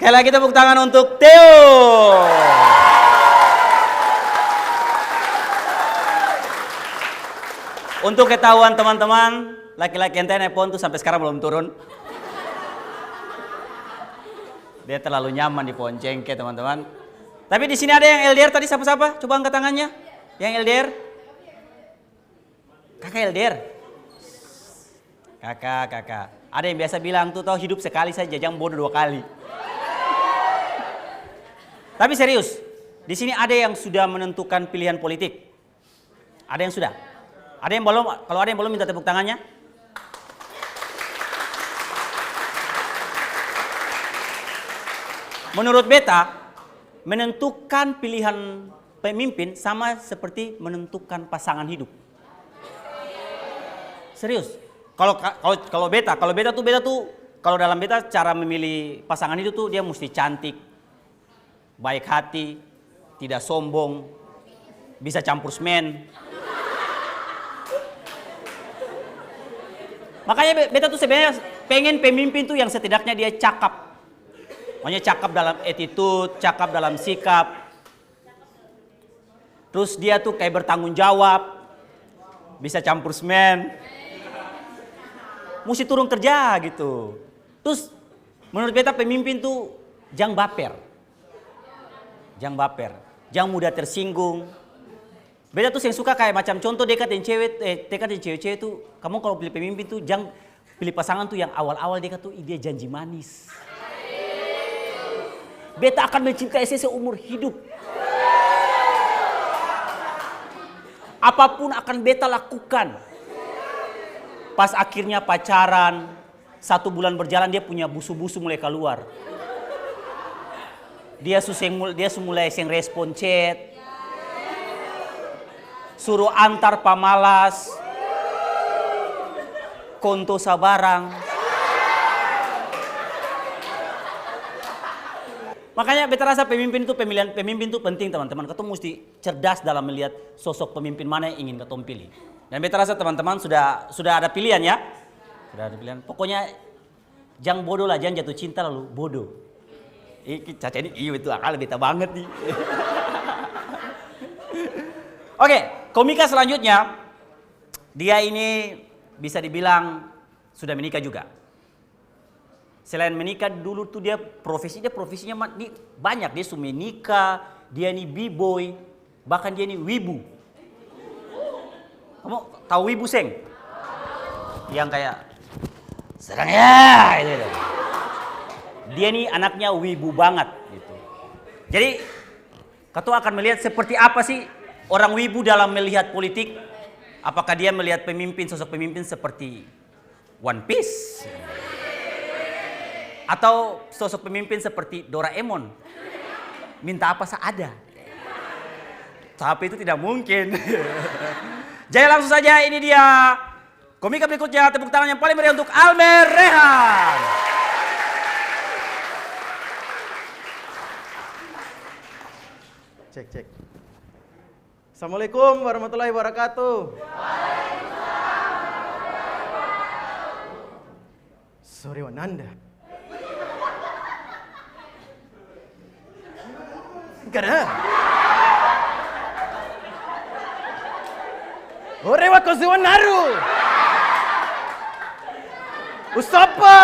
Sekali lagi tepuk tangan untuk Theo. Untuk ketahuan teman-teman, laki-laki ente naik pohon tuh sampai sekarang belum turun. Dia terlalu nyaman di pohon cengkeh, teman-teman. Tapi di sini ada yang LDR tadi, siapa-siapa? Coba angkat tangannya. Yang LDR? Kakak LDR? Kakak. Ada yang biasa bilang tuh, tahu hidup sekali saja, jangan bodoh 2 kali. Tapi serius, di sini ada yang sudah menentukan pilihan politik. Ada yang sudah? Ada yang belum? Kalau ada yang belum minta tepuk tangannya. Menurut beta, menentukan pilihan pemimpin sama seperti menentukan pasangan hidup. Serius. Kalau beta tuh kalau dalam beta cara memilih pasangan hidup tuh dia mesti cantik, baik hati, tidak sombong, bisa campur semen. Makanya beta tuh sebenarnya pengen pemimpin tuh yang setidaknya dia cakap. Makanya cakap dalam attitude, cakap dalam sikap. Terus dia tuh kayak bertanggung jawab, bisa campur semen. Mesti turun kerja gitu. Terus menurut beta pemimpin tuh jangan baper. Jangan baper, jangan mudah tersinggung. Beta tuh yang suka kayak macam contoh dekat dengan cewek-cewek tuh, kamu kalau pilih pemimpin tuh jangan pilih pasangan tuh yang awal-awal dekat tuh dia janji manis. Beta akan mencintai saya seumur hidup. Apapun akan beta lakukan. Pas akhirnya pacaran, 1 bulan berjalan dia punya busu-busu mulai keluar. Dia mulai sing respon chat. Suruh antar pamalas, konto sabarang. Makanya beta rasa pemimpin itu penting, teman-teman. Ketemu mesti cerdas dalam melihat sosok pemimpin mana yang ingin ketemu pilih. Dan beta rasa teman-teman sudah ada pilihan ya. Sudah ada pilihan. Pokoknya jangan bodoh lah, jangan jatuh cinta lalu bodoh. Caca ini itu akal beta banget nih. Oke, komika selanjutnya, dia ini bisa dibilang sudah menikah juga. Selain menikah dulu tuh dia profesinya banyak. Dia sudah menikah, dia ini b-boy, bahkan dia ini wibu. Kamu tahu wibu, Seng? Yang kayak serang ya gitu. Dia ini anaknya wibu banget gitu. Jadi ketua akan melihat seperti apa sih orang wibu dalam melihat politik. Apakah dia melihat sosok pemimpin seperti One Piece? Atau sosok pemimpin seperti Doraemon? Minta apa saja ada. Tapi itu tidak mungkin. Jadi langsung saja ini dia komika berikutnya, tepuk tangan yang paling meriah untuk Almer Rehan. Cek. Assalamualaikum warahmatullahi wabarakatuh. Sorry Wananda. Kada. Ore wa kozuwa naru. Usapa.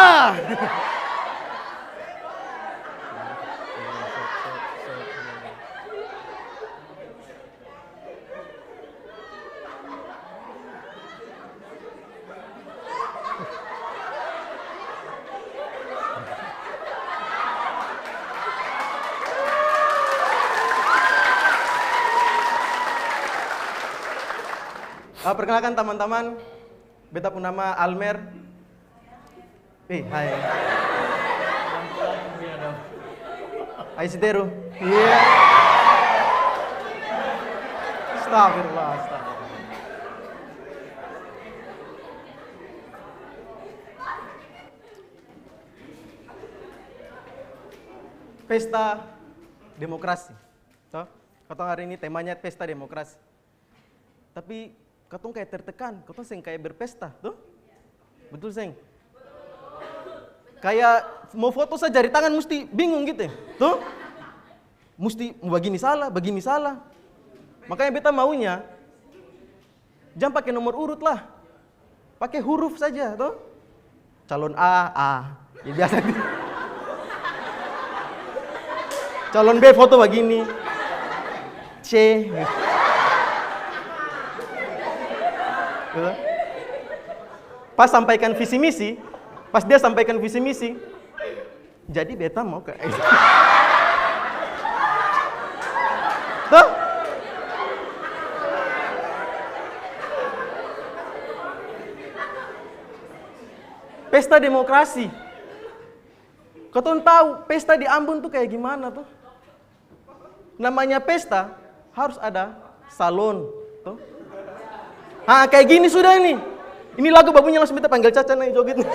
Perkenalkan teman-teman, beta pun nama Almer. Hai. Hai Siteru. Iya. Astagfirullah. Pesta demokrasi. Toh, katong hari ini temanya pesta demokrasi. Tapi katong kayak tertekan, katong seng kayak berpesta, tuh? Betul seng? Kayak mau foto saja jari tangan mesti bingung gitu ya. Tuh. Mesti begini salah. Makanya beta maunya jangan pakai nomor urut lah. Pakai huruf saja, tuh. Calon A. Ya biasa. Calon B foto begini. C. Gitu. Pas sampaikan visi misi, pas dia sampaikan visi misi, jadi beta mau ke tuh. Pesta demokrasi. Kau tahu pesta di Ambon tuh kayak gimana tuh? Namanya pesta harus ada salon, tuh. Kayak gini sudah ini. Ini lagu babunya langsung kita panggil Caca nih joget nih.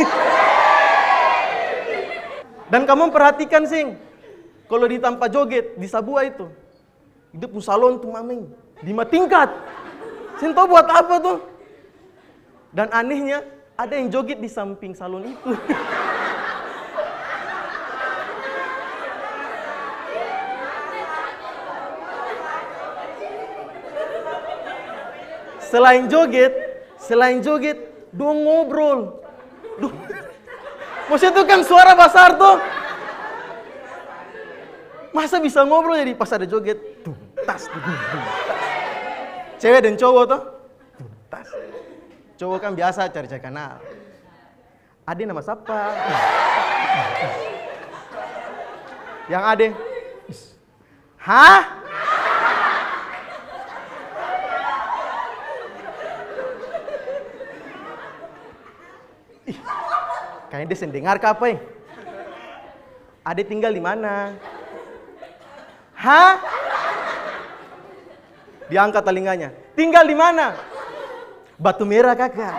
Dan kamu perhatikan sing, kalau di tanpa joget di Sabua itu, dia pun salon tuh mameng 5 tingkat. Sing tahu buat apa tuh? Dan anehnya ada yang joget di samping salon itu. Selain joget, dong ngobrol. Duh. Maksudnya itu kan suara besar tuh. Masa bisa ngobrol jadi pas ada joget? Tas. Cewek dan cowok tuh. Tas. Cowok kan biasa cari kenal. Ade nama siapa? Yang Ade. Hah? Kayaknya dia sendengar ke apa ya? Ade tinggal di mana? Hah? Diangkat telinganya. Tinggal di mana? Batu Merah kakak.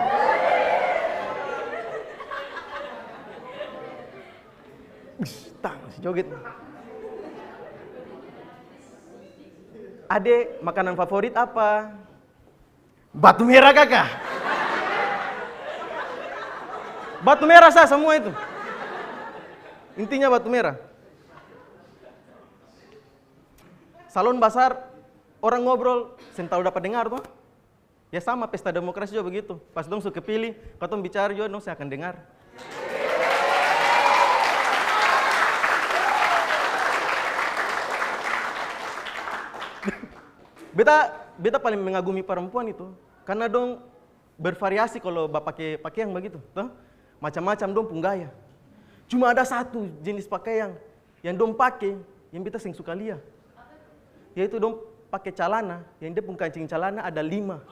Joget. Ade makanan favorit apa? Batu Merah kakak. Batu Merah sah semua itu. Intinya Batu Merah. Salon besar, orang ngobrol, sentau dapat dengar tuh. Ya sama pesta demokrasi juga begitu. Pas dong suka pilih, katong bicara juga dong saya akan dengar. Beta paling mengagumi perempuan itu karena dong bervariasi kalau pakai pakaian begitu, toh? Macam-macam dong pun gaya. Cuma ada satu jenis pakaian yang dong pakai yang beta sing suka lihat. Yaitu dong pakai celana, yang dia pun kancing celana ada 5.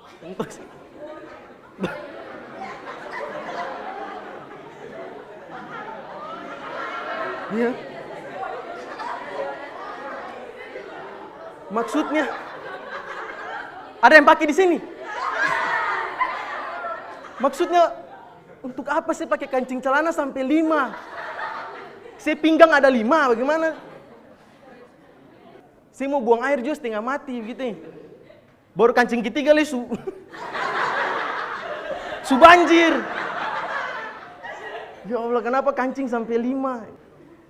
Iya. Maksudnya ada yang pakai di sini. Maksudnya untuk apa sih pakai kancing celana sampai 5? Saya pinggang ada 5, bagaimana? Saya mau buang air juga setengah mati gitu. Baru kancing ketiga lesu. Su banjir. Ya Allah, kenapa kancing sampai 5?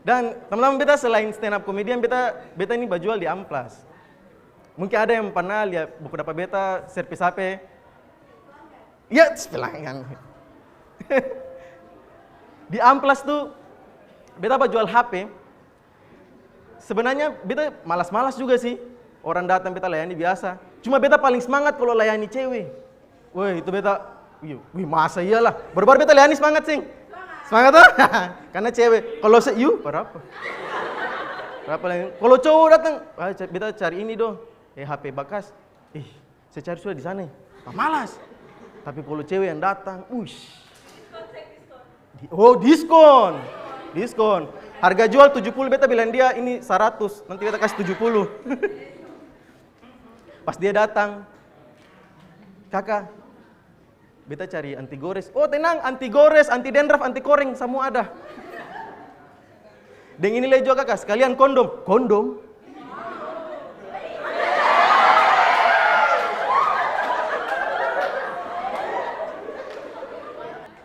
Dan teman-teman beta selain stand up comedian, beta ini berjual di Amplas. Mungkin ada yang pernah lihat beberapa beta servis HP. Ya, sepelangan. Di Amplas tuh beta jual HP. Sebenarnya beta malas-malas juga sih. Orang datang beta layani biasa. Cuma beta paling semangat kalau layani cewek. Woi, itu beta, wih masa iyalah. Baru-baru beta layani semangat sih. Semangat tuh? Karena cewek. Kalau berapa? Berapa lagi? Kalau cowok datang, beta cari ini dong. HP bekas. Saya cari sudah di sana. Malas. Tapi kalau cewek yang datang, oh diskon. Diskon. Harga jual 70, beta bilang dia ini 100, nanti beta kasih 70. Pas dia datang, kakak, beta cari anti gores. Oh tenang, anti gores, anti dandruff, anti koreng, semua ada. Dan ini lagi juga kakak, sekalian kondom. Kondom?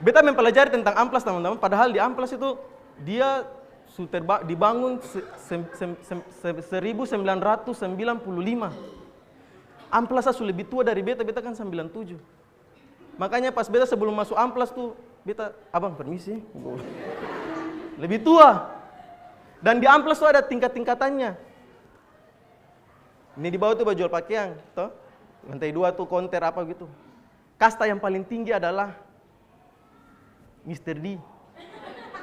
Beta mempelajari tentang Amplas teman-teman, padahal di Amplas itu dia dibangun 1995. Amplas su lebih tua dari beta kan 97. Makanya pas beta sebelum masuk Amplas tuh, beta, abang permisi, lebih tua. Dan di Amplas tuh ada tingkat-tingkatannya. Ini di bawah tuh jual pakaian, toh. Lantai 2 tuh konter apa gitu. Kasta yang paling tinggi adalah Mr. D.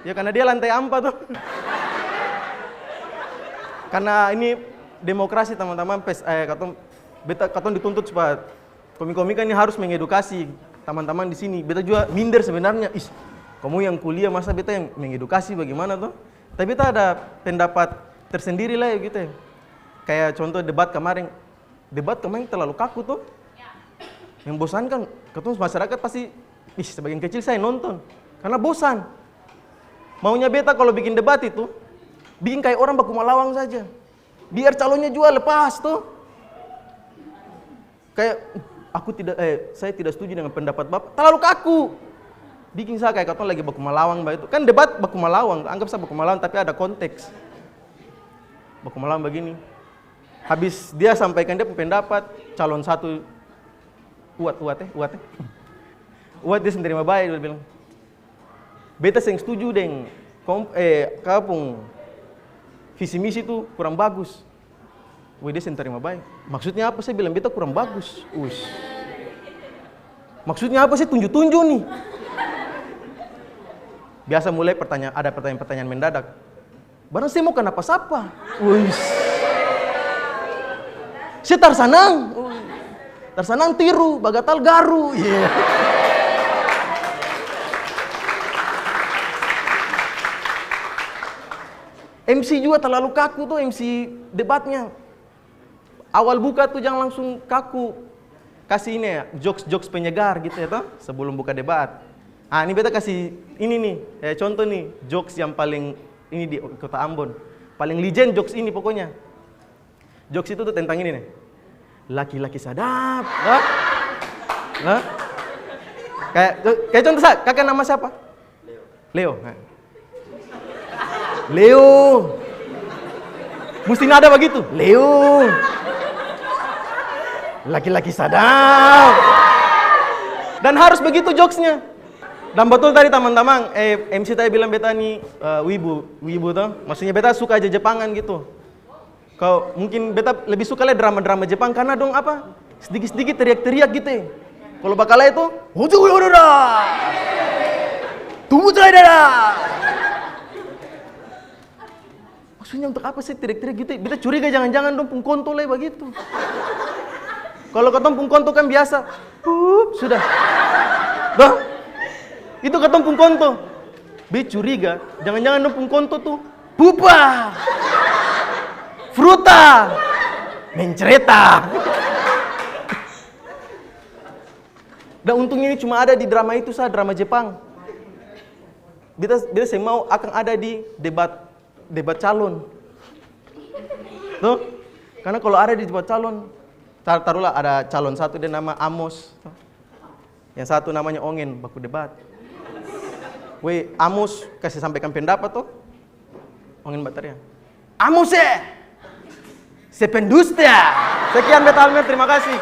Ya karena dia lantai 4 tuh. Karena ini demokrasi teman-teman, katong dituntut supaya komik-komik ini harus mengedukasi teman-teman di sini. Beta juga minder sebenarnya. Kamu yang kuliah masa beta yang mengedukasi bagaimana tuh? Tapi beta ada pendapat tersendiri lah ya gitu ya. Kayak contoh debat kemarin terlalu kaku tuh. Membosankan. Ketemu masyarakat pasti, sebagian kecil saya nonton karena bosan. Maunya beta kalau bikin debat itu, bikin kayak orang baku Malawang saja. Biar calonnya juga lepas tuh. Kayak saya tidak setuju dengan pendapat Bapak. Terlalu kaku. Bikin saya kayak katong lagi baku Malawang begitu. Kan debat baku Malawang, anggap saya baku Malawang tapi ada konteks. Baku Malawang begini. Habis dia sampaikan dia pendapat, calon satu Uat dia menerima baik, dia bilang, beta yang setuju dengan kapung visi misi itu kurang bagus. Dia yang terima baik. Maksudnya apa? Saya bilang beta kurang bagus. Maksudnya apa sih tunjuk-tunjuk nih? Biasa mulai ada pertanyaan mendadak. Barang saya mau kenapa sapa? Saya Tarsanang tiru, bagatal garu. Yeah. MC juga terlalu kaku tuh MC debatnya. Awal buka tuh jangan langsung kaku. Kasih ini ya, jokes penyegar gitu ya toh, sebelum buka debat. Ini beta kasih ini nih, contoh nih, jokes yang paling ini di Kota Ambon. Paling legend jokes ini pokoknya. Jokes itu tuh tentang ini nih. Laki-laki sadap. Kayak contoh kakak nama siapa? Leo. Leo. Mesti nada begitu. Leo. Laki-laki sadap. Dan harus begitu jokesnya. Dan betul tadi teman-teman, MC tadi bilang beta nih wibu tuh. Maksudnya beta suka aja Jepangan gitu. Kau mungkin beta lebih suka lihat drama-drama Jepang karena dong apa? Sedikit-sedikit teriak-teriak gitu ya. Kalau bakal itu, tunggu dada. Maksudnya untuk apa sih teriak-teriak gitu? Beta curiga jangan-jangan dong pungkonto lah begitu. Kalau ketemu pungkonto kan biasa, sudah. Dah, itu ketemu pungkonto. Beta curiga jangan-jangan dong pungkonto tuh pupa. Fruta, mencerita. Dan untungnya ini cuma ada di drama itu drama Jepang. Beta saya mau akan ada di debat calon. Tuh, karena kalau ada di debat calon, taruhlah ada calon satu dia nama Amos, yang satu namanya Ongen, baku debat. Amos kasih sampaikan pendapat tuh, Ongen bateria. Amos Sependusta. Sekian beta Almer, terima kasih.